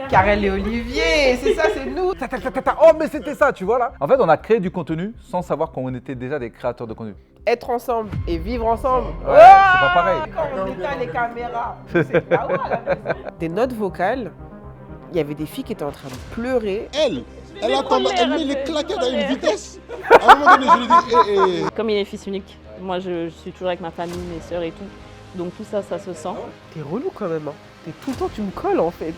Karel et Olivier, c'est ça, c'est nous. Oh, mais c'était ça, tu vois là. En fait, on a créé du contenu sans savoir qu'on était déjà des créateurs de contenu. Être ensemble et vivre ensemble. Ouais, c'est pas pareil. Quand on éteint les caméras, c'est pas ouais, à la maison. Des notes vocales, il y avait des filles qui étaient en train de pleurer. Elle met les claquettes à une vitesse. À un moment donné, je lui dis, Comme il est fils unique, moi je suis toujours avec ma famille, mes sœurs et tout. Donc tout ça, ça se sent. T'es relou quand même, hein. T'es tout le temps, tu me colles en fait.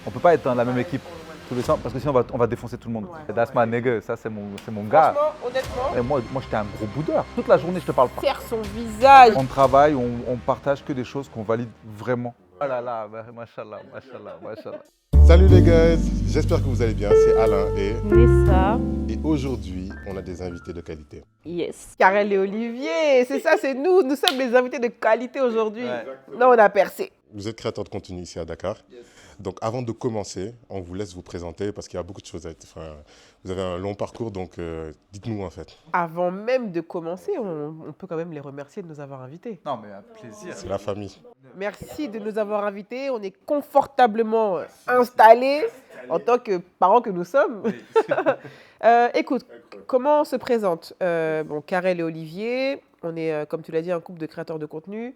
On peut pas être dans la même équipe tous les temps parce que sinon on va défoncer tout le monde. Ouais. That's my nigga, ça c'est mon gars. Franchement, honnêtement, Et moi j'étais un gros boudeur. Toute la journée je te parle pas. serre son visage. On travaille, on partage que des choses qu'on valide vraiment. Oh là là, machallah, machallah, machallah. Salut les gars, j'espère que vous allez bien. C'est Alain Nessa, et aujourd'hui, on a des invités de qualité. yes. Karel et Olivier, c'est ça, c'est nous. Nous sommes les invités de qualité aujourd'hui. Ouais. Non, on a percé. Vous êtes créateur de contenu ici à Dakar. Donc avant de commencer, on vous laisse vous présenter parce qu'il y a beaucoup de choses à être... Enfin, vous avez un long parcours, donc dites-nous en fait. Avant même de commencer, on peut quand même les remercier de nous avoir invités. Non mais un plaisir. C'est la famille. Merci de nous avoir invités. On est confortablement installés en tant que parents que nous sommes. Écoute, comment on se présente Bon, Karel et Olivier, on est, comme tu l'as dit, un couple de créateurs de contenu.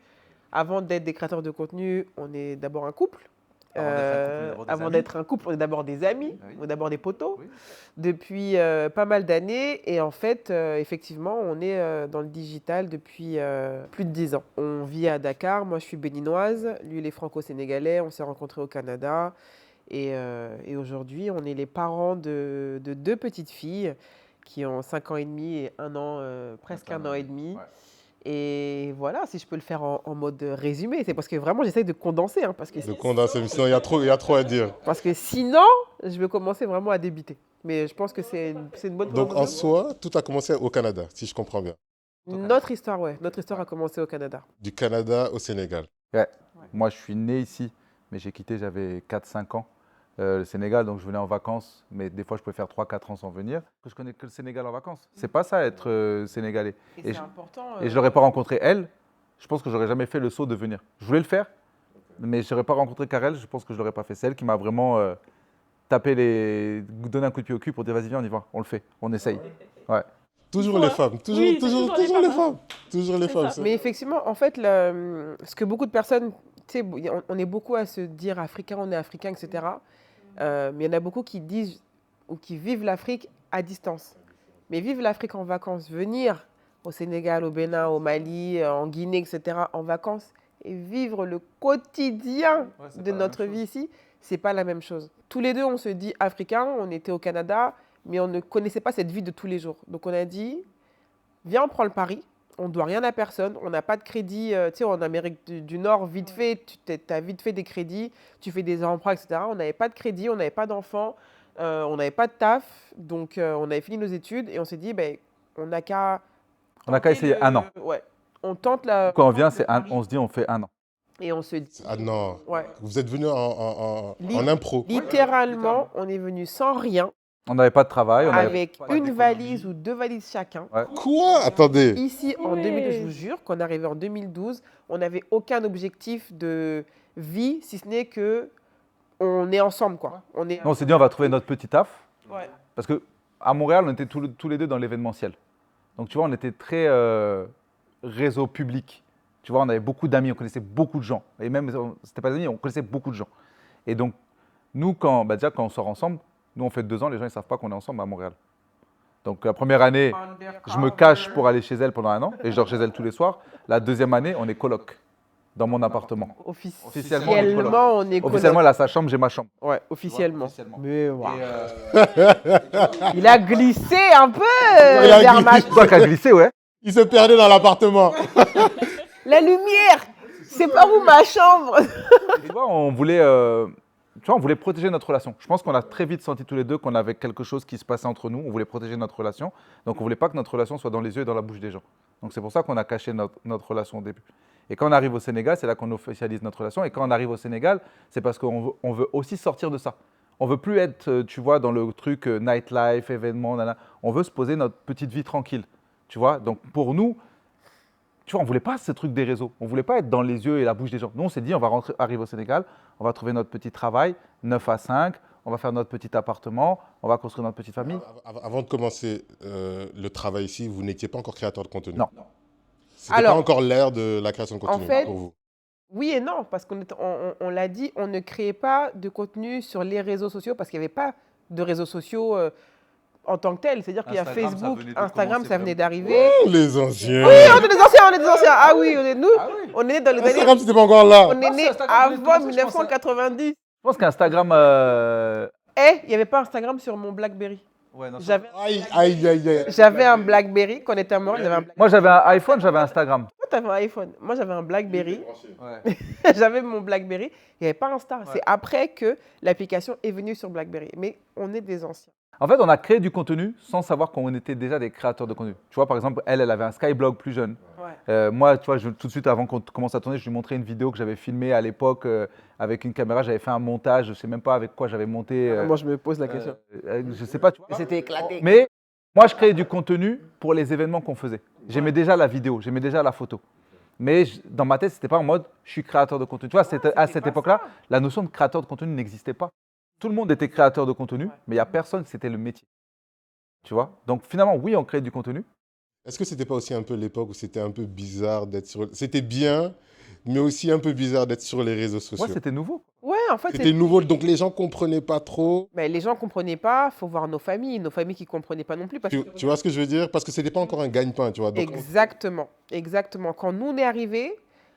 Avant d'être des créateurs de contenu, on est d'abord un couple. Avant d'être un couple, on est d'abord des amis, Oui. on est d'abord des potos. Oui. Depuis pas mal d'années. Et en fait, effectivement, on est dans le digital depuis plus de 10 ans. On vit à Dakar, moi je suis béninoise, lui il est franco-sénégalais, on s'est rencontrés au Canada. Et aujourd'hui, on est les parents de 2 petites filles qui ont 5 ans et demi et 1 an, presque 1 an et demi. Ouais. Et voilà, si je peux le faire en mode résumé, c'est parce que vraiment j'essaie de condenser. Hein, parce De condenser, mais sinon il y a trop à dire. parce que sinon, je vais commencer vraiment à débiter. Mais je pense que c'est une bonne Donc en conclusion. soi, tout a commencé au Canada, si je comprends bien. Notre histoire, ouais. Notre histoire a commencé au Canada. Du Canada au Sénégal. Ouais. Moi je suis né ici, mais j'ai quitté, j'avais 4-5 ans. Le Sénégal, donc je venais en vacances, mais des fois je pouvais faire 3-4 ans sans venir. Je connais que le Sénégal en vacances. C'est pas ça être sénégalais. Et c'est je- important. Et je l'aurais pas rencontré elle, je pense que j'aurais jamais fait le saut de venir. Je voulais le faire, mais je n'aurais pas rencontré Karel, je pense que je l'aurais pas fait. C'est elle qui m'a vraiment donné un coup de pied au cul pour dire vas-y viens on y va, on le fait, on essaye. Ouais. Toujours les femmes, toujours Oui, c'est toujours toujours les les femmes. Toujours les femmes. ça. Mais effectivement, en fait, ce que beaucoup de personnes, tu sais, on est beaucoup à se dire africain, on est africain, etc. Mais il y en a beaucoup qui disent ou qui vivent l'Afrique à distance. Mais vivre l'Afrique en vacances, venir au Sénégal, au Bénin, au Mali, en Guinée, etc., en vacances, et vivre le quotidien de notre vie ici, c'est pas la même chose. Tous les deux, on se dit africains, on était au Canada, mais on ne connaissait pas cette vie de tous les jours. Donc on a dit, viens, on prend le pari. On ne doit rien à personne. On n'a pas de crédit. Tu sais, en Amérique du Nord, vite fait, tu as vite fait des crédits, tu fais des emprunts, etc. On n'avait pas de crédit, on n'avait pas d'enfants, on n'avait pas de taf. Donc, on avait fini nos études et on s'est dit, ben, on n'a qu'à... On n'a qu'à tenter essayer 1 an. Ouais. On tente la... Quand on vient, on se dit on fait 1 an. Et on se dit... Ah non, Ouais. vous êtes venu en Lit- impro. Littéralement, on est venu sans rien, On n'avait pas de travail, on avait avec pas une d'économie. valise ou 2 valises chacun. Quoi? Attendez. Ici, en 2000, je vous jure, quand on est arrivé en 2012, on n'avait aucun objectif de vie, si ce n'est que on est ensemble, quoi. On est... Non, on s'est dit on va trouver notre petit taf. Ouais. Parce qu'à Montréal, on était tous les deux dans l'événementiel. Donc tu vois, on était très réseau public. Tu vois, on avait beaucoup d'amis, on connaissait beaucoup de gens. Et même, c'était pas des amis, on connaissait beaucoup de gens. Et donc, nous, déjà, quand on sort ensemble, nous, on fait 2 ans, les gens ne savent pas qu'on est ensemble à Montréal. Donc, la première année, je me cache pour aller chez elle pendant 1 an, et je dors chez elle tous les soirs. La deuxième année, on est coloc dans mon appartement. Officiellement, on est coloc. on est coloc. Officiellement, elle a sa chambre, j'ai ma chambre. Ouais, officiellement. Officiellement. Mais waouh. Et, Il a glissé un peu Il a vers ma... glissé. toi qui as glissé, ouais. Il se perdait dans l'appartement. La lumière, c'est pas où ma chambre. Tu vois, on voulait protéger notre relation. Je pense qu'on a très vite senti tous les deux qu'on avait quelque chose qui se passait entre nous. On voulait protéger notre relation. Donc, on voulait pas que notre relation soit dans les yeux et dans la bouche des gens. Donc, c'est pour ça qu'on a caché notre relation au début. Et quand on arrive au Sénégal, c'est là qu'on officialise notre relation. Et quand on arrive au Sénégal, c'est parce qu'on veut aussi sortir de ça. On veut plus être, tu vois, dans le truc nightlife, événement, nana. On veut se poser notre petite vie tranquille. Tu vois, donc pour nous, Tu vois, on ne voulait pas ce truc des réseaux. On ne voulait pas être dans les yeux et la bouche des gens. Nous, on s'est dit, on va arriver au Sénégal, on va trouver notre petit travail, 9 à 5, on va faire notre petit appartement, on va construire notre petite famille. Avant de commencer le travail ici, vous n'étiez pas encore créateur de contenu. Non. C'était pas encore l'ère de la création de contenu fait, pour vous. Oui et non, parce on l'a dit, on ne créait pas de contenu sur les réseaux sociaux parce qu'il n'y avait pas de réseaux sociaux en tant que tel. C'est-à-dire qu'il y a Instagram, ça Facebook, venait de Instagram, commencer ça venait vraiment. d'arriver. Les anciens. Oui, on est des anciens, on est des anciens. Ah oui, nous, on est né dans les années... Instagram, c'était pas encore là. On est né Instagram venait de avant commencer, je pense, hein. 1990. Je pense qu'Instagram. Et il n'y avait pas Instagram sur mon BlackBerry. Ouais, non, J'avais Aïe. j'avais un BlackBerry, quand on était mort, j'avais un BlackBerry. Moi, j'avais un iPhone, j'avais Instagram. Toi, t'avais un iPhone. Moi, j'avais un BlackBerry. Ouais. J'avais mon BlackBerry. Il n'y avait pas Insta. C'est après que l'application est venue sur BlackBerry. Mais on est des anciens. En fait, on a créé du contenu sans savoir qu'on était déjà des créateurs de contenu. Tu vois, par exemple, elle avait un Skyblog plus jeune. Ouais. Moi, tu vois, tout de suite, avant qu'on commence à tourner, je lui montrais une vidéo que j'avais filmée à l'époque avec une caméra. J'avais fait un montage, je ne sais même pas avec quoi j'avais monté. Moi, je me pose la question. Je ne sais pas, tu vois. C'était éclaté. Mais moi, je créais du contenu pour les événements qu'on faisait. J'aimais déjà la vidéo, j'aimais déjà la photo. Mais dans ma tête, ce n'était pas en mode je suis créateur de contenu. Tu vois, à cette époque-là, la notion de créateur de contenu n'existait pas. Tout le monde était créateur de contenu, mais il n'y a personne qui c'était le métier. Tu vois? Donc finalement, oui, on crée du contenu. Est-ce que c'était pas aussi un peu l'époque où c'était un peu bizarre d'être sur... C'était bien, mais aussi un peu bizarre d'être sur les réseaux sociaux. Ouais, c'était nouveau. Ouais, en fait, C'était nouveau, donc les gens comprenaient pas trop. mais les gens ne comprenaient pas. Il faut voir nos familles qui ne comprenaient pas non plus. Parce que... Tu vois ce que je veux dire? Parce que c'était pas encore un gagne-pain, tu vois. Donc, Exactement. Quand nous, on est arrivés,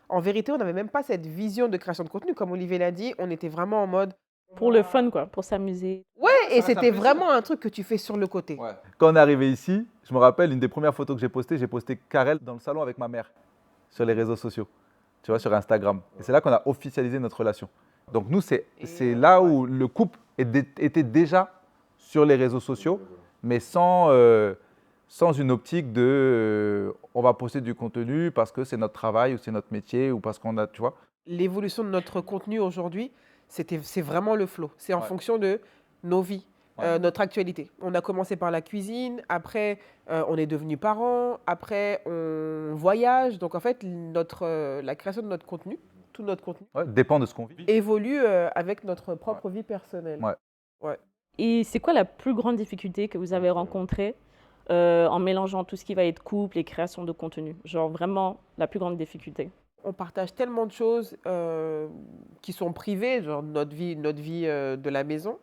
en vérité, on n'avait même pas cette vision de création de contenu. Comme Olivier l'a dit, on était vraiment en mode... Pour le fun, quoi, pour s'amuser. Ouais, et Ça c'était reste un vraiment un truc que tu fais sur le côté. Ouais. Quand on est arrivé ici, je me rappelle, une des premières photos que j'ai posté Karel dans le salon avec ma mère sur les réseaux sociaux, tu vois, sur Instagram. Et c'est là qu'on a officialisé notre relation. Donc nous, c'est là où le couple était déjà sur les réseaux sociaux, mais sans une optique de on va poster du contenu parce que c'est notre travail ou c'est notre métier ou parce qu'on a, tu vois. L'évolution de notre contenu aujourd'hui, c'est vraiment le flow. C'est en fonction de nos vies, notre actualité. On a commencé par la cuisine, après on est devenu parents, après on voyage. Donc en fait, la création de notre contenu, tout notre contenu, Dépend de ce qu'on vit. évolue avec notre propre vie personnelle. Ouais. Et c'est quoi la plus grande difficulté que vous avez rencontrée en mélangeant tout ce qui va être couple et création de contenu? Genre vraiment la plus grande difficulté. On partage tellement de choses qui sont privées, genre notre vie de la maison,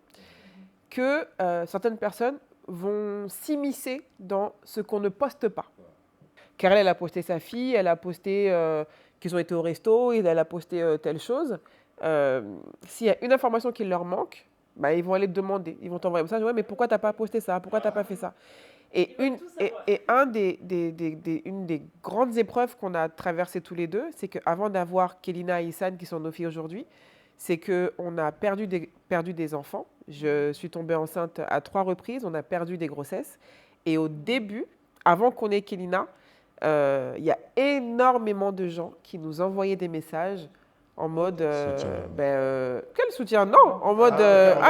que certaines personnes vont s'immiscer dans ce qu'on ne poste pas. Karel, elle a posté sa fille, elle a posté qu'ils ont été au resto, elle a posté telle chose. S'il y a une information qui leur manque, bah, ils vont aller te demander, ils vont t'envoyer un message, ouais, mais pourquoi tu n'as pas posté ça? Pourquoi tu n'as pas fait ça? Et une des grandes épreuves qu'on a traversées tous les deux, c'est qu'avant d'avoir Kelina et Issane, qui sont nos filles aujourd'hui, c'est qu'on a perdu des enfants. Je suis tombée enceinte à 3 reprises, on a perdu des grossesses. Et au début, avant qu'on ait Kelina, il y a énormément de gens qui nous envoyaient des messages en mode quel soutien? Non, en mode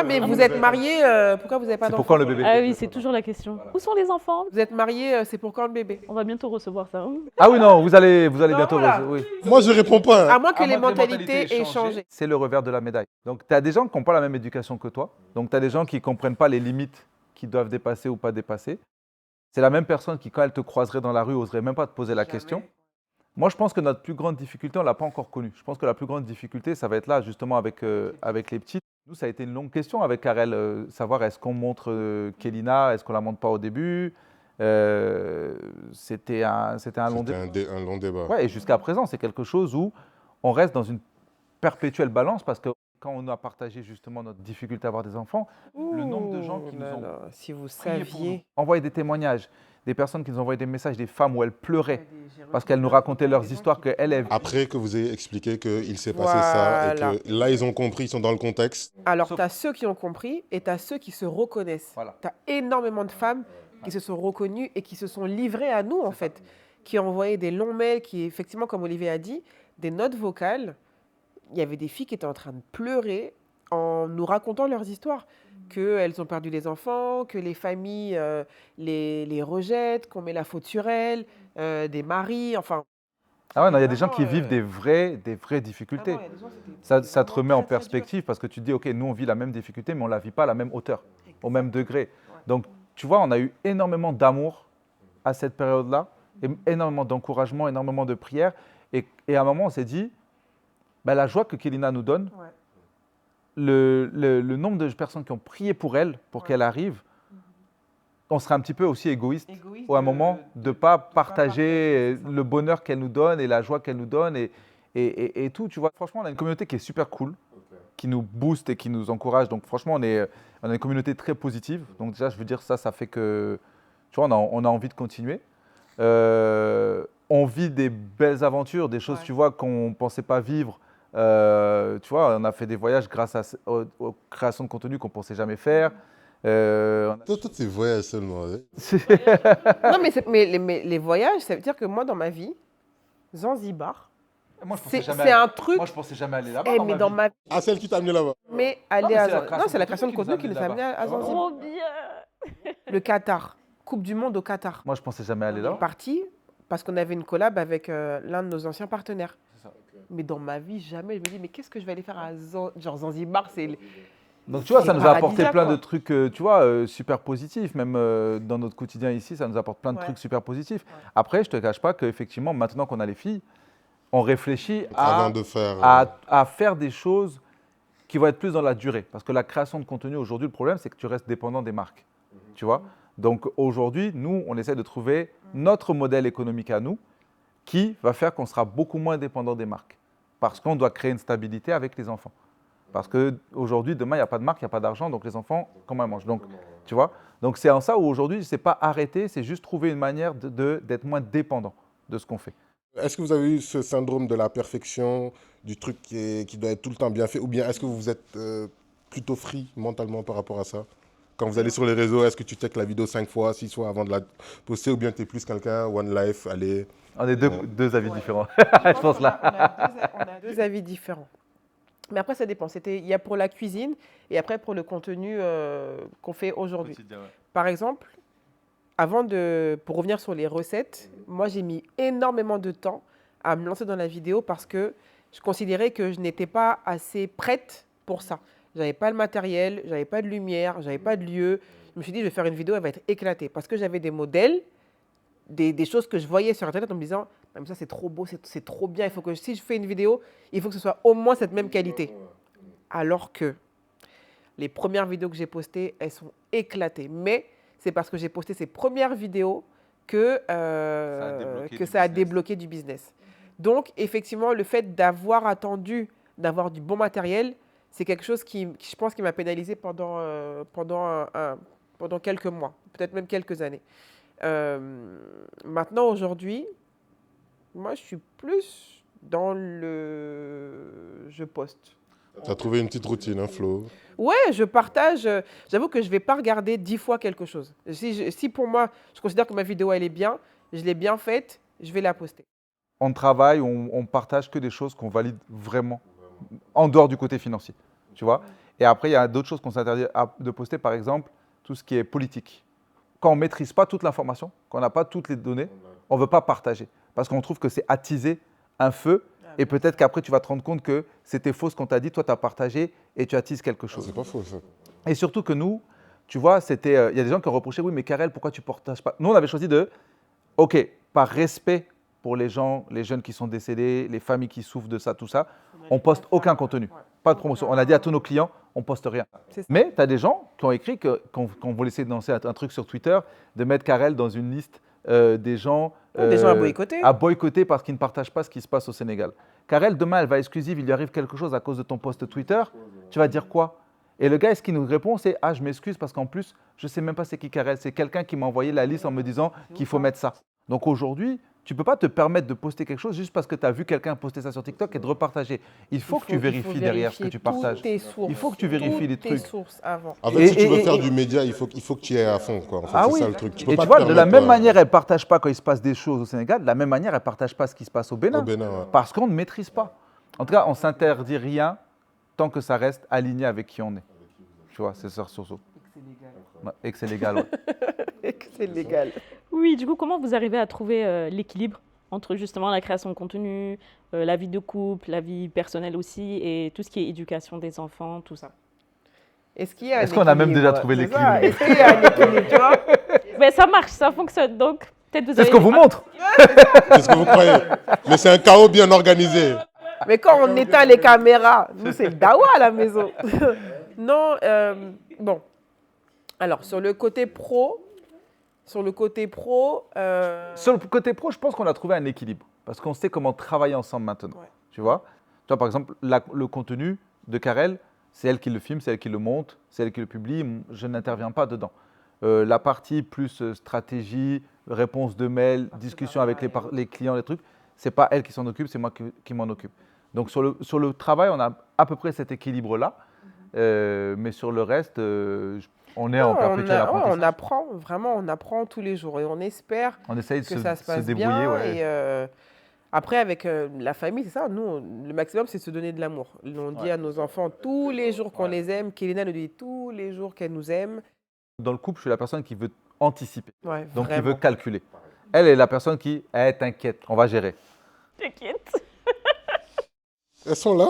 mais vous êtes mariés, pourquoi vous n'avez pas C'est d'enfants? pour quand le bébé? Ah oui, c'est toujours la question. Où sont les enfants? Vous êtes mariés, c'est pour quand le bébé? On va bientôt recevoir ça. Ah oui, non, vous allez bientôt. voilà. Oui. moi, je réponds pas. À moins que À les moins que les mentalités mentalités aient changé. C'est le revers de la médaille. Donc, tu as des gens qui n'ont pas la même éducation que toi. Donc, tu as des gens qui ne comprennent pas les limites qu'ils doivent dépasser ou pas dépasser. C'est la même personne qui, quand elle te croiserait dans la rue, n'oserait même pas te poser la question. Moi, je pense que notre plus grande difficulté, on ne l'a pas encore connue. Je pense que la plus grande difficulté, ça va être là, justement, avec les petites. Nous, ça a été une longue question avec Karel, savoir est-ce qu'on montre Kelina, est-ce qu'on ne la montre pas au début. C'était un long débat. Un long débat. Ouais, et jusqu'à présent, c'est quelque chose où on reste dans une perpétuelle balance parce que quand on a partagé justement notre difficulté à avoir des enfants, le nombre de gens qui nous ont si vous prié pour nous, saviez. envoyé des témoignages, des personnes qui nous envoyaient des messages, des femmes où elles pleuraient parce qu'elles nous racontaient leurs histoires qu'elles. Après que vous ayez expliqué qu'il s'est passé ça et Voilà. que là, ils ont compris, ils sont dans le contexte. Alors, Sauf- tu as ceux qui ont compris et tu as ceux qui se reconnaissent. Voilà. Tu as énormément de femmes qui se sont reconnues et qui se sont livrées à nous, en fait, qui ont envoyé des longs mails, qui, effectivement, comme Olivier a dit, des notes vocales. Il y avait des filles qui étaient en train de pleurer en nous racontant leurs histoires, qu'elles ont perdu des enfants, que les familles les rejettent, qu'on met la faute sur elles, des maris, enfin. Ah ouais, non, il y a des gens qui Vraiment, vivent des vraies difficultés. Vraiment, il y a des gens, c'était Ça te vraiment remet en très, très dur. perspective parce que tu te dis, OK, nous, on vit la même difficulté, mais on ne la vit pas à la même hauteur, au même degré. Ouais. Donc, tu vois, on a eu énormément d'amour à cette période-là, et énormément d'encouragement, énormément de prières. Et à un moment, on s'est dit, bah, la joie que Kélina nous donne, Ouais. le nombre de personnes qui ont prié pour elle, pour Ouais. qu'elle arrive, on serait un petit peu aussi égoïste Égoïste ou à un moment de ne pas partager partager, c'est ça. le bonheur qu'elle nous donne et la joie qu'elle nous donne et tout. Tu vois, franchement, on a une communauté qui est super cool, qui nous booste et qui nous encourage. Donc franchement, on a une communauté très positive. Donc déjà, je veux dire, ça fait que, tu vois, on a envie de continuer. On vit des belles aventures, des choses, Ouais. tu vois, qu'on ne pensait pas vivre. Tu vois, on a fait des voyages grâce aux créations de contenu qu'on ne pensait jamais faire. Toi, c'est voyage seulement. Hein. Non, mais les voyages, ça veut dire que moi, dans ma vie, Zanzibar, Moi, c'est un truc. Moi, je pensais jamais aller là-bas. Eh, mais dans ma vie, Ah, celle qui t'a amené là-bas. mais aller mais à c'est la Zanzibar. création Non, c'est la de création de contenu contenu qui nous a amenés à Zanzibar. Trop bien. Le Qatar, Coupe du Monde au Qatar. Moi, je pensais jamais aller On est là. parti parce qu'on avait une collab avec l'un de nos anciens partenaires. C'est ça. Mais dans ma vie, jamais je me dis, mais qu'est-ce que je vais aller faire à genre Zanzibar, c'est Donc, tu vois, C'est ça nous a apporté paradisiaque, plein quoi. de trucs, tu vois, super positifs. Même dans notre quotidien ici, ça nous apporte plein de Ouais. trucs super positifs. Ouais. Après, je te cache pas qu'effectivement, maintenant qu'on a les filles, on réfléchit Avant de faire. à faire des choses qui vont être plus dans la durée. Parce que la création de contenu aujourd'hui, le problème, c'est que tu restes dépendant des marques. Tu vois. Donc aujourd'hui, nous, on essaie de trouver notre modèle économique à nous qui va faire qu'on sera beaucoup moins dépendant des marques. Parce qu'on doit créer une stabilité avec les enfants. Parce qu'aujourd'hui, demain, il n'y a pas de marque, il n'y a pas d'argent, donc les enfants, comment ils mangent. Donc, tu vois. Donc c'est en ça où aujourd'hui, ce n'est pas arrêter, c'est juste trouver une manière d'être moins dépendant de ce qu'on fait. Est-ce que vous avez eu ce syndrome de la perfection, du truc qui doit être tout le temps bien fait, ou bien est-ce que vous êtes plutôt free mentalement par rapport à ça? Quand vous allez sur les réseaux, est-ce que tu checkes la vidéo 5 fois, 6 fois avant de la poster, ou bien tu es plus quelqu'un, one life, allez. On est deux avis différents. Je pense là. On a deux avis différents. Mais après, ça dépend. Il y a pour la cuisine et après pour le contenu qu'on fait aujourd'hui. Par exemple, pour revenir sur les recettes, moi, j'ai mis énormément de temps à me lancer dans la vidéo parce que je considérais que je n'étais pas assez prête pour ça. J'avais pas le matériel, j'avais pas de lumière, j'avais pas de lieu. Je me suis dit, je vais faire une vidéo, elle va être éclatée. Parce que j'avais des modèles, des choses que je voyais sur Internet en me disant, ah, mais ça c'est trop beau, c'est trop bien, il faut que si je fais une vidéo, il faut que ce soit au moins cette même qualité. Alors que les premières vidéos que j'ai postées, elles sont éclatées. Mais c'est parce que j'ai posté ces premières vidéos que ça a débloqué du business. Donc, effectivement, le fait d'avoir attendu, d'avoir du bon matériel, c'est quelque chose qui, je pense, qui m'a pénalisé pendant quelques mois, peut-être même quelques années. Maintenant, aujourd'hui, moi, je suis plus dans je poste. Tu as trouvé une petite routine, un flow. Ouais, je partage. J'avoue que je ne vais pas regarder 10 fois quelque chose. Si pour moi, je considère que ma vidéo, elle est bien, je l'ai bien faite, je vais la poster. On travaille, on partage que des choses qu'on valide vraiment, en dehors du côté financier, tu vois. Et après, il y a d'autres choses qu'on s'interdit de poster, par exemple, tout ce qui est politique. Quand on ne maîtrise pas toute l'information, quand on n'a pas toutes les données, on ne veut pas partager. Parce qu'on trouve que c'est attiser un feu. Et peut-être qu'après, tu vas te rendre compte que c'était faux ce qu'on t'a dit. Toi, tu as partagé et tu attises quelque chose. C'est pas faux, ça. Et surtout que nous, tu vois, il y a des gens qui ont reproché, oui, mais Karel, pourquoi tu ne partages pas? Nous, on avait choisi OK, par respect pour les gens, les jeunes qui sont décédés, les familles qui souffrent de ça, tout ça, on poste aucun contenu. Pas de promotion. On a dit à tous nos clients, on poste rien. Mais tu as des gens qui ont écrit qu'on voulait essayer de lancer un truc sur Twitter, de mettre Karel dans une liste des gens à boycotter. À boycotter parce qu'ils ne partagent pas ce qui se passe au Sénégal. Karel, demain, elle va exclusive, il lui arrive quelque chose à cause de ton post Twitter, tu vas dire quoi? Et le gars, ce qu'il nous répond, c'est « Ah, je m'excuse parce qu'en plus, je ne sais même pas c'est qui Karel. C'est quelqu'un qui m'a envoyé la liste en me disant qu'il faut mettre ça. » Donc aujourd'hui, tu ne peux pas te permettre de poster quelque chose juste parce que tu as vu quelqu'un poster ça sur TikTok et de repartager. Il faut que tu vérifies derrière ce que tu partages. Il faut que tu vérifies les trucs. Sources avant. En fait, si tu veux faire du média, il faut que tu y ailles à fond. Quoi. En fait, Ah c'est oui. ça le truc. Et tu vois, de la même manière, elle ne partage pas quand il se passe des choses au Sénégal, de la même manière, elle ne partage pas ce qui se passe au Bénin. Ouais. Parce qu'on ne maîtrise pas. En tout cas, on ne s'interdit rien tant que ça reste aligné avec qui on est. Tu vois, c'est ça, surtout. Et que c'est légal. Ouais. Et que c'est légal. Oui, du coup, comment vous arrivez à trouver l'équilibre entre justement la création de contenu, la vie de couple, la vie personnelle aussi, et tout ce qui est éducation des enfants, tout ça. Est-ce qu'il y a un Est-ce qu'on a même déjà équilibre? trouvé C'est ça. l'équilibre? Est-ce qu'il y a un équilibre, tu vois? Mais ça marche, ça fonctionne, donc peut-être vous C'est avez ce qu'on des vous montre. C'est ce que vous croyez. Mais c'est un chaos bien organisé. Mais quand on éteint les caméras, nous, c'est le dawa à la maison. Non, bon. Alors, sur le côté pro, Sur le côté pro, je pense qu'on a trouvé un équilibre. Parce qu'on sait comment travailler ensemble maintenant. Ouais. Tu vois, par exemple, le contenu de Karel, c'est elle qui le filme, c'est elle qui le monte, c'est elle qui le publie. Je n'interviens pas dedans. La partie plus stratégie, réponse de mail, discussion avec les clients, les trucs, c'est pas elle qui s'en occupe, c'est moi qui m'en occupe. Donc sur le travail, on a à peu près cet équilibre-là. Mais sur le reste, on est en perpétuel apprentissage. on apprend, vraiment, on apprend tous les jours et on espère On essaye de que ça se se passe débrouiller. bien. Ouais. Et après, avec la famille, c'est ça, nous, le maximum, c'est se donner de l'amour. On dit à nos enfants tous les jours qu'on les aime. Kélina nous dit tous les jours qu'elle nous aime. Dans le couple, je suis la personne qui veut anticiper, Ouais, donc qui vraiment. veut calculer. Elle est la personne qui, t'inquiète, on va gérer. T'inquiète. Elles sont là.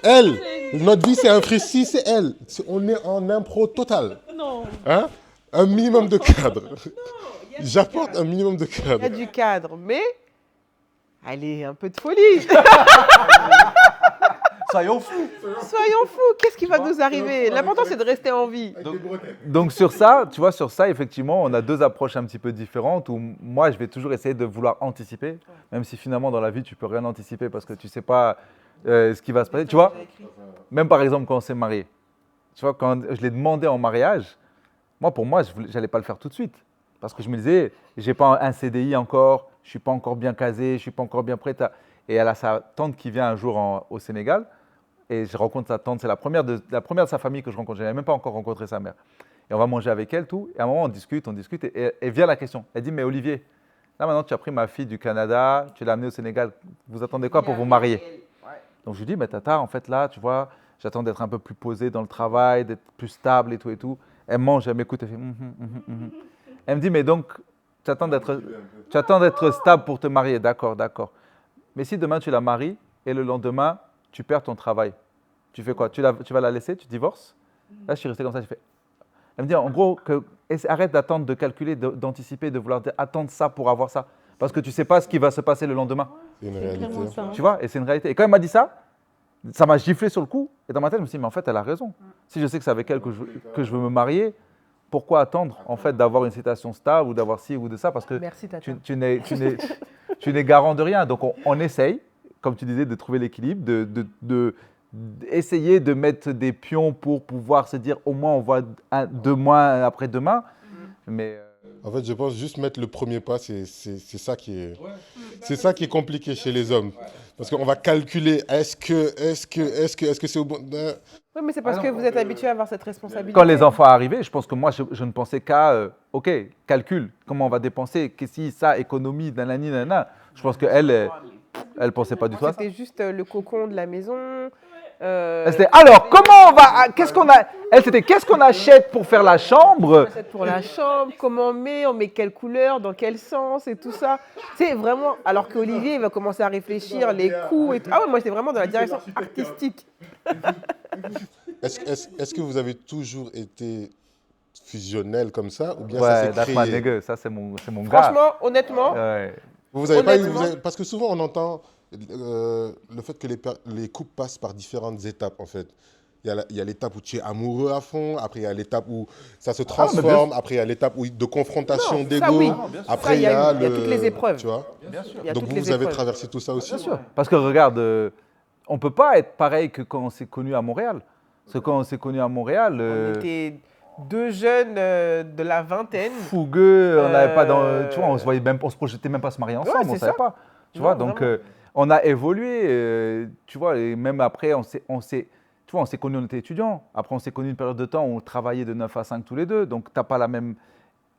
Elle, notre vie, c'est un freestyle, c'est elle. On est en impro total. Non. Hein? Un minimum de cadre. J'apporte un minimum de Il y a cadre. du cadre, mais allez, un peu de folie. Soyons fous. Soyons fous, qu'est-ce qui va nous arriver? L'important, c'est de rester en vie. Donc sur ça, tu vois, effectivement, on a deux approches un petit peu différentes où moi, je vais toujours essayer de vouloir anticiper, même si finalement, dans la vie, tu peux rien anticiper parce que tu sais pas ce qui va se passer. Tu vois, même par exemple, quand on s'est marié, tu vois, quand je l'ai demandé en mariage, pour moi, je n'allais pas le faire tout de suite. Parce que je me disais, j'ai pas un CDI encore, je suis pas encore bien casé, je suis pas encore bien prête. Et elle a sa tante qui vient un jour au Sénégal. Et je rencontre sa tante, c'est la première de sa famille que je rencontre. Je n'avais même pas encore rencontré sa mère. Et on va manger avec elle, tout. Et à un moment, on discute, et vient la question. Elle dit, mais Olivier, là maintenant, tu as pris ma fille du Canada, tu l'as amenée au Sénégal. Vous attendez quoi pour vous marier? Donc je lui dis, mais Tata, en fait, là, tu vois, j'attends d'être un peu plus posé dans le travail, d'être plus stable et tout et tout. Elle mange, elle m'écoute, elle fait, Elle me dit, mais donc, tu attends d'être stable pour te marier. D'accord, d'accord. Mais si demain, tu la maries et le lendemain, tu perds ton travail, tu fais quoi? Tu vas la laisser, tu divorces? Là, je suis resté comme ça, Elle me dit, en gros, arrête d'attendre, de calculer, d'anticiper, de vouloir attendre ça pour avoir ça. Parce que tu ne sais pas ce qui va se passer le lendemain. C'est une C'est réalité. vraiment ça. Tu vois? Et c'est une réalité. Et quand elle m'a dit ça m'a giflé sur le coup. Et dans ma tête, je me suis dit, mais en fait, elle a raison. Si je sais que c'est avec elle que je veux me marier, pourquoi attendre, en fait, d'avoir une situation stable ou d'avoir ci ou de ça? Parce que Merci, Tata. tu n'es garant de rien. Donc, on essaye, comme tu disais, de trouver l'équilibre, d'essayer de mettre des pions pour pouvoir se dire au moins on voit demain après demain. Mais En fait, je pense juste mettre le premier pas, c'est ça qui est, c'est ça qui est compliqué chez les hommes. Parce qu'on va calculer, est-ce que c'est au bon... Oui, mais c'est parce que vous êtes habitué à avoir cette responsabilité. quand les enfants arrivaient, je pense que moi, je ne pensais qu'à, OK, calcul, comment on va dépenser, que si ça, économie, nanani, nanana. Je pense qu'elle, elle pensait pas du tout à ça. C'était juste le cocon de la maison. Elle, c'était, alors, comment on va, qu'est-ce qu'on a, elle, c'était, qu'est-ce qu'on achète pour faire la chambre? Pour la chambre, comment on met quelle couleur, dans quel sens et tout ça. C'est vraiment. Alors qu'Olivier, il va commencer à réfléchir, les coûts et tout. Ah ouais, moi j'étais vraiment dans la direction artistique. Est-ce que vous avez toujours été fusionnel comme ça ou bien ça Ouais, s'est that's my créé? nigga, ça c'est mon gars. Franchement, honnêtement, Ouais. Vous avez pas eu, honnêtement- parce que souvent on entend le fait que les couples passent par différentes étapes en fait. Il y a l'étape où tu es amoureux à fond, après il y a l'étape où ça se transforme, après il y a l'étape de confrontation Non, ça, d'ego, oui. après Ça, il y a il y a toutes les épreuves. Tu vois? il y a Donc toutes vous les avez épreuves. traversé tout ça aussi. Bien sûr. Parce que regarde, on ne peut pas être pareil que quand on s'est connus à Montréal. Parce que quand on s'est connus à Montréal, On était deux jeunes de la vingtaine. fougueux, on n'avait pas dans, tu vois, on se projetait même pas se marier ensemble, Ouais, on c'est savait ça. pas. Tu Non, vois, donc vraiment. on a évolué, tu vois, et même après, tu vois, on s'est connus, on était étudiants. Après, on s'est connus une période de temps où on travaillait de 9 à 5 tous les deux. Donc, tu n'as pas la même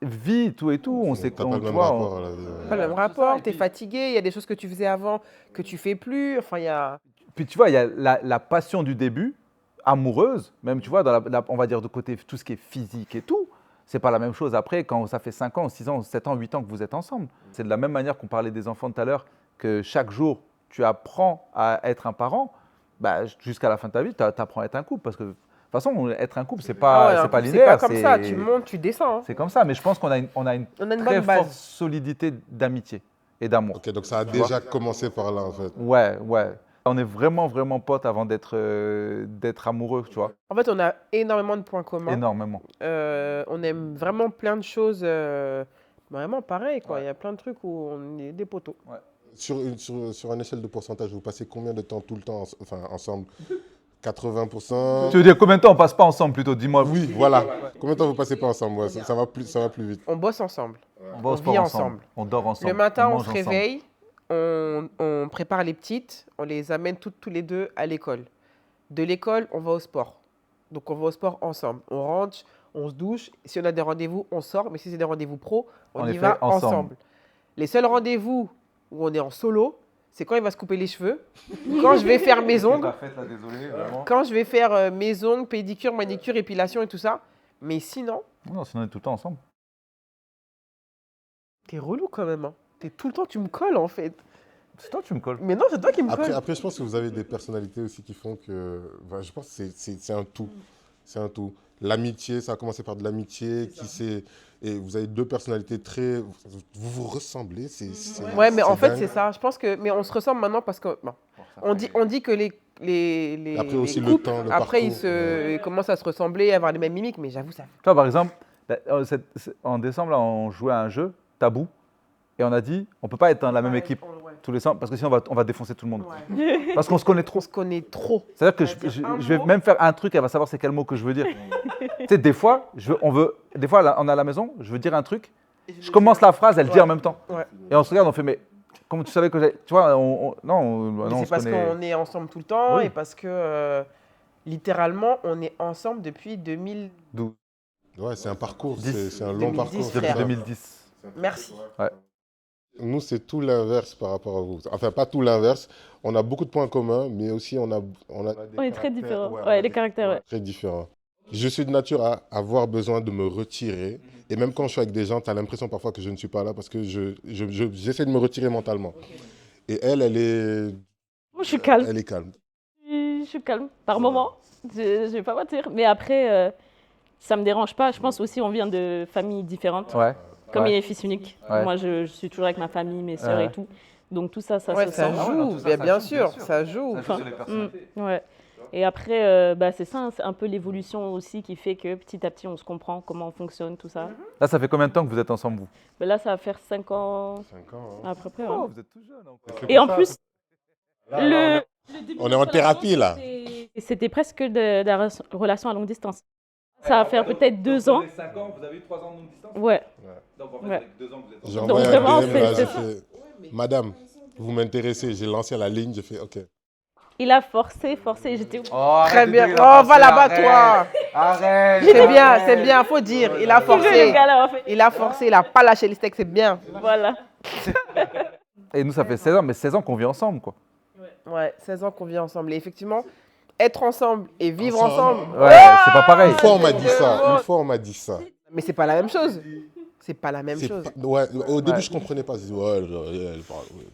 vie, tout et tout. On s'est T'as pas le tu même vois, rapport à la vie. Pas le même rapport, tu es fatigué, il y a des choses que tu faisais avant que tu fais plus. Enfin, il y a. Puis tu vois, il y a la passion du début, amoureuse, même tu vois, on va dire de côté tout ce qui est physique et tout, C'est pas la même chose après quand ça fait 5 ans, 6 ans, 7 ans, 8 ans que vous êtes ensemble. C'est de la même manière qu'on parlait des enfants tout à l'heure, que chaque jour, tu apprends à être un parent, bah, jusqu'à la fin de ta vie, tu apprends à être un couple. Parce que de toute façon, être un couple, c'est pas, un c'est pas couple, linéaire. C'est pas comme ça, tu montes, tu descends. Hein. C'est comme ça, mais je pense qu'on a une, On a une très bonne base. forte solidité d'amitié et d'amour. Ok, donc ça a déjà commencé par là, en fait. Ouais, ouais. On est vraiment, vraiment potes avant d'être amoureux, tu vois. En fait, on a énormément de points communs. Énormément. On aime vraiment plein de choses. Vraiment pareil, quoi. Il y a plein de trucs où on est des poteaux. Sur une échelle de pourcentage, vous passez combien de temps tout le temps ensemble? 80%? Tu veux dire combien de temps on passe pas ensemble plutôt? Dis-moi. Oui, voilà. Combien de temps vous passez pas ensemble? Ouais, ça va plus vite. On bosse ensemble. On va au on sport vit ensemble. ensemble. On dort ensemble. Le matin, on mange se ensemble. réveille, on prépare les petites, on les amène tous les deux à l'école. De l'école, on va au sport. Donc, on va au sport ensemble. On rentre, on se douche. Si on a des rendez-vous, on sort. Mais si c'est des rendez-vous pro, on y les va fait ensemble. Les seuls rendez-vous où on est en solo, c'est quand il va se couper les cheveux, quand je vais faire mes ongles, quand je vais faire mes ongles, pédicure, manicure, épilation et tout ça. Mais sinon, Non, sinon on est tout le temps ensemble. t'es relou quand même. Hein. T'es tout le temps, tu me colles en fait. C'est toi, tu me colles. Mais non, c'est toi qui me colles. Après, je pense que vous avez des personnalités aussi qui font que... Enfin, je pense que c'est un tout. C'est un tout. L'amitié, ça a commencé par de l'amitié. Et vous avez deux personnalités très... Vous vous ressemblez. Ouais, mais en fait, dingue. c'est ça. Je pense que... Mais on se ressemble maintenant parce que... Bon, on dit que les Après aussi les le couples, temps, le après, parcours. ils commencent à se ressembler, à avoir les mêmes mimiques. Mais j'avoue, ça... Tu vois, par exemple, en décembre, là, on jouait à un jeu, Tabou, et on a dit, on ne peut pas être dans la même équipe tous les sens, parce que sinon, on va défoncer tout le monde. Ouais. Parce qu'on se connaît trop. On se connaît trop. C'est-à-dire que On va dire un je vais mot. même faire un truc, elle va savoir c'est quel mot que je veux dire. Tu sais, des fois, des fois, là, on est à la maison, je veux dire un truc, je commence la phrase, elle dit en même temps. Ouais. Et on se regarde, on fait, mais comment tu savais que j'ai. Tu vois, non, Mais on c'est se parce connaît. qu'on est ensemble tout le temps Oui. et parce que, littéralement, on est ensemble depuis 2000... Ouais, c'est un parcours. 10. C'est un long 2010, parcours. Depuis frère. 2010. Merci. Nous, c'est tout l'inverse par rapport à vous. Enfin, pas tout l'inverse. On a beaucoup de points communs, mais aussi on a des On est très caractères, différents. on a Ouais, les des- caractères, ouais. très différents. Je suis de nature à avoir besoin de me retirer. Et même quand je suis avec des gens, tu as l'impression parfois que je ne suis pas là parce que j'essaie de me retirer mentalement. Et elle est Moi, je suis calme. elle est calme. Je suis calme. Par moment, je vais pas mentir. Mais après, ça me dérange pas. Je pense aussi on vient de familles différentes. Ouais. Comme Ouais. il est fils unique. Ouais. Moi, je suis toujours avec ma famille, mes sœurs Ouais. et tout. Donc tout ça, ça Ouais, se ça sent. joue. Bien sûr, ça joue. Enfin, ouais. Et après, c'est ça, hein, c'est un peu l'évolution aussi qui fait que petit à petit, on se comprend comment on fonctionne, tout ça. Là, ça fait combien de temps que vous êtes ensemble, vous? Mais là, ça va faire 5 ans 5 ans. à peu près. Oh, Ouais. vous êtes tout jeune encore. Et en plus, le On est en thérapie là. c'était presque de la relation à longue distance. Ça va faire peut-être 2 ans. 5 ans, vous avez eu 3 ans de longue distance? Ouais. Donc en Ouais. avec 2 ans, vous êtes J'ai Donc, envoyé vraiment, un DM là, c'est- j'ai fait Madame, vous m'intéressez. J'ai lancé la ligne, j'ai fait OK. Il a forcé. J'étais. Très bien. Oh, va là-bas, toi. Arrête. C'est bien, faut dire. Il a Le forcé. gars, là, en fait. Il a forcé, il a pas lâché les steaks, c'est bien. Voilà. Et nous, ça fait 16 ans, mais 16 ans qu'on vit ensemble, quoi. Ouais, 16 ans qu'on vit ensemble. Et effectivement, être ensemble et vivre Ensemble. ensemble, Ouais, c'est pas pareil. Une fois, on m'a dit ça. Une fois, on m'a dit ça. mais c'est pas la même chose. C'est pas la même C'est chose. pas- ouais, au début, Ouais. je comprenais pas. Je disais, ouais, elle parle, ouais.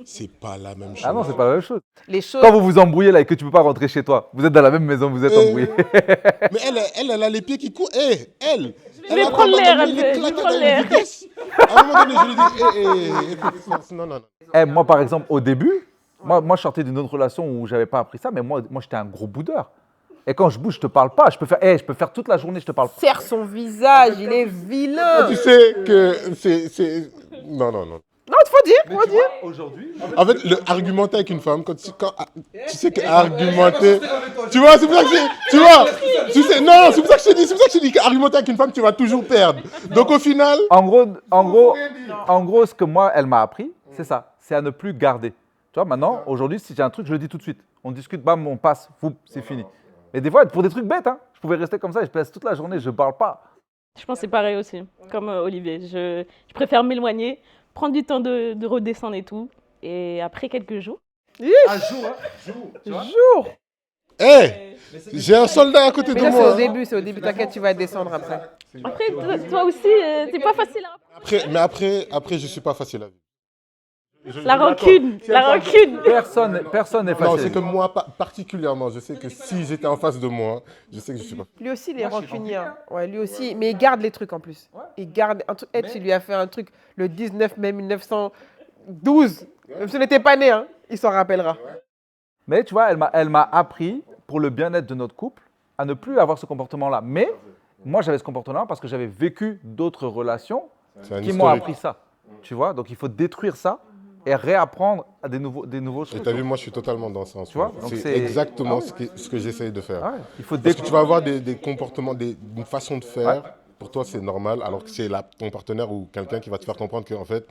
C'est pas la même chose. Ah non, c'est pas la même chose. Les choses. Quand vous vous embrouillez là et que tu peux pas rentrer chez toi, vous êtes dans la même maison, vous êtes embrouillés. Mais elle a les pieds qui courent. Elle vais a prendre pas l'air mal un de peu, les je vais claquettes prendre dans l'air. les vitesses. À un moment donné, je lui dis, écoute, non. Moi, par exemple, au début, moi, je sortais d'une autre relation où j'avais pas appris ça, mais moi j'étais un gros boudeur. Et quand je bouge, je te parle pas. Je peux faire toute la journée, je te parle pas. Serre son visage, il est vilain. Tu sais que c'est... Non. Non, faut dire. Aujourd'hui, En fait, argumenter avec une femme, tu sais qu'argumenter... Tu vois, c'est pour ça que tu vois, tu sais, non, c'est pour ça que je te dis qu'argumenter avec une femme, tu vas toujours perdre. Donc au final... en gros, ce que moi, elle m'a appris, c'est ça. C'est à ne plus garder. Tu vois, maintenant, aujourd'hui, si j'ai un truc, je le dis tout de suite. On discute, bam, on passe, fou, c'est fini. Mais des fois, pour des trucs bêtes, hein, je pouvais rester comme ça, je passe toute la journée, je parle pas. Je pense que c'est pareil aussi, comme Olivier. Je préfère m'éloigner, prendre du temps de redescendre et tout. Et après quelques jours, Un jour, hein, Jour. Hé, j'ai un soldat à côté Mais de ça, moi. c'est au début, t'inquiète, tu vas descendre après. Après, toi aussi, c'est pas facile. Hein. Après, je suis pas facile à vivre. La rancune, la rancune. Personne n'est Non, facile. c'est que moi, particulièrement, je sais que si j'étais en face de moi, je sais que je suis pas. Lui aussi, il est rancunier. Hein. Ouais, lui aussi. Mais il garde les trucs en plus. Il garde un truc. Ed, tu lui as fait un truc le 19 mai 1912. Même si on n'était pas né, hein, il s'en rappellera. Mais tu vois, elle m'a appris, pour le bien-être de notre couple, à ne plus avoir ce comportement-là. Mais moi, j'avais ce comportement-là parce que j'avais vécu d'autres relations C'est un qui m'ont historique. appris ça. Tu vois, donc il faut détruire ça et réapprendre à des nouveaux Et trucs. t'as vu, moi, je suis totalement dans ça. Tu vois, donc c'est c'est- exactement ce que j'essaye de faire. Ah ouais, il faut Parce que détruire. tu vas avoir des comportements, une façon de faire. Pour toi, c'est normal, alors que c'est ton partenaire ou quelqu'un qui va te faire comprendre que, en fait,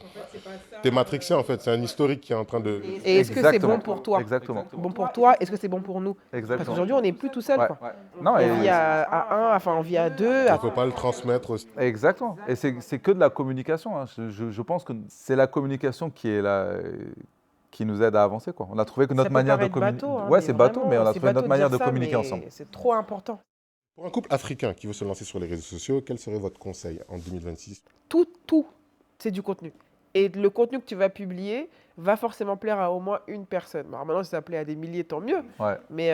t'es matrixé, en fait. C'est un historique qui est en train de. Et est-ce que c'est Exactement. bon pour toi? Exactement. Bon pour toi, est-ce que c'est bon pour nous? Parce Exactement. qu'aujourd'hui, on n'est plus tout seul. Ouais. Quoi. Non, On et- vit à un, enfin on vit à deux. Il À... ne faut pas le transmettre. Exactement. Et c'est que de la communication. Hein. Je pense que c'est la communication qui nous aide à avancer. Quoi. On a trouvé que Ça notre peut manière de paraître communiquer. bateau, hein, Ouais, mais c'est bateau, vraiment, mais on a c'est trouvé bateau notre manière de dire ça, communiquer mais ensemble. C'est trop important. Pour un couple africain qui veut se lancer sur les réseaux sociaux, quel serait votre conseil en 2026? Tout, c'est du contenu. Et le contenu que tu vas publier va forcément plaire à au moins une personne. Alors maintenant, si ça plaît à des milliers, tant mieux. Ouais. Mais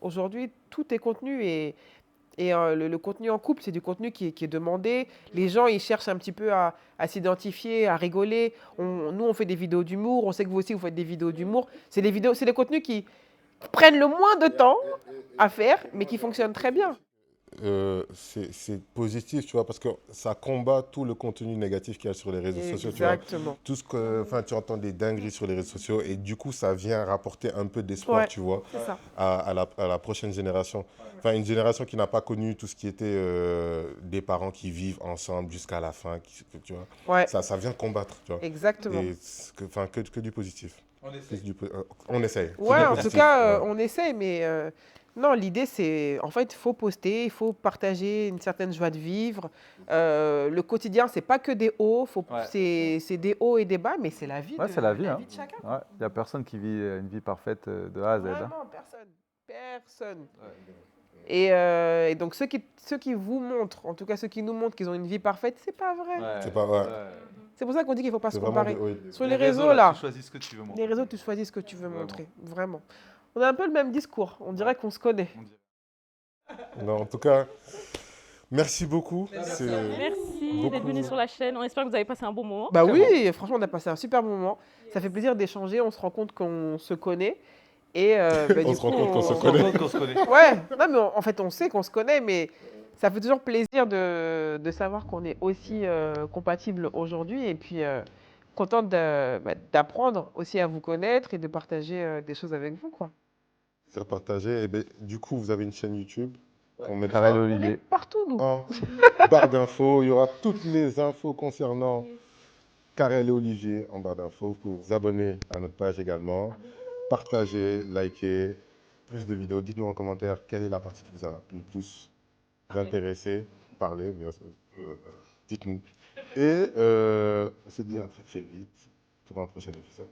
aujourd'hui, tout est contenu et le contenu en couple, c'est du contenu qui est demandé. Les gens, ils cherchent un petit peu à s'identifier, à rigoler. Nous, on fait des vidéos d'humour. On sait que vous aussi, vous faites des vidéos d'humour. C'est des contenus qui prennent le moins de temps à faire, mais qui fonctionnent très bien. C'est positif, tu vois, parce que ça combat tout le contenu négatif qu'il y a sur les réseaux sociaux, tu vois. Exactement. Tout ce que, enfin, tu entends des dingueries sur les réseaux sociaux et du coup, ça vient rapporter un peu d'espoir, Ouais, tu vois, c'est ça. à la prochaine génération. Enfin, une génération qui n'a pas connu tout ce qui était des parents qui vivent ensemble jusqu'à la fin, tu vois. Ouais, Ça vient combattre, tu vois. exactement. Et que du positif. On essaye. C'est Ouais, du en tout positif, cas, ouais. on essaie, mais non, l'idée, c'est, en fait, il faut poster, il faut partager une certaine joie de vivre. Le quotidien, c'est pas que des hauts, c'est des hauts et des bas, mais c'est la vie, Ouais, c'est la vie. la Hein. vie de chacun. Ouais. Il n'y a personne qui vit une vie parfaite de A à Z. Hein. Vraiment, personne. Personne. Et donc, ceux qui vous montrent, en tout cas ceux qui nous montrent qu'ils ont une vie parfaite, c'est pas vrai. C'est pas vrai. C'est pour ça qu'on dit qu'il faut pas se C'est vraiment comparer. oui. Sur les réseaux, là, tu choisis ce que tu veux les réseaux, tu choisis ce que tu veux montrer. Vraiment. On a un peu le même discours. On dirait qu'on se connaît. Non, en tout cas, merci beaucoup. Merci beaucoup. d'être venu sur la chaîne. On espère que vous avez passé un bon moment. Bah oui, franchement, on a passé un super moment. Ça fait plaisir d'échanger. On se rend compte qu'on se connaît. Et On se rend compte qu'on se connaît. qu'on se connaît. Ouais, non, mais en fait, on sait qu'on se connaît, mais ça fait toujours plaisir de savoir qu'on est aussi compatibles aujourd'hui. Et puis, contente d'apprendre aussi à vous connaître et de partager des choses avec vous, quoi. C'est partagé. Et ben, du coup, vous avez une chaîne YouTube. On mettra Karel On est Olivier. partout, nous. en barre d'infos. Il y aura toutes les infos concernant Karel et Olivier en barre d'infos. Vous pouvez vous abonner à notre page également. Partagez, likez. Plus de vidéos. Dites-nous en commentaire quelle est la partie qui vous a le plus intéressé. Parlez, bien sûr. Dites-nous. Et on se dit à très vite pour un prochain épisode.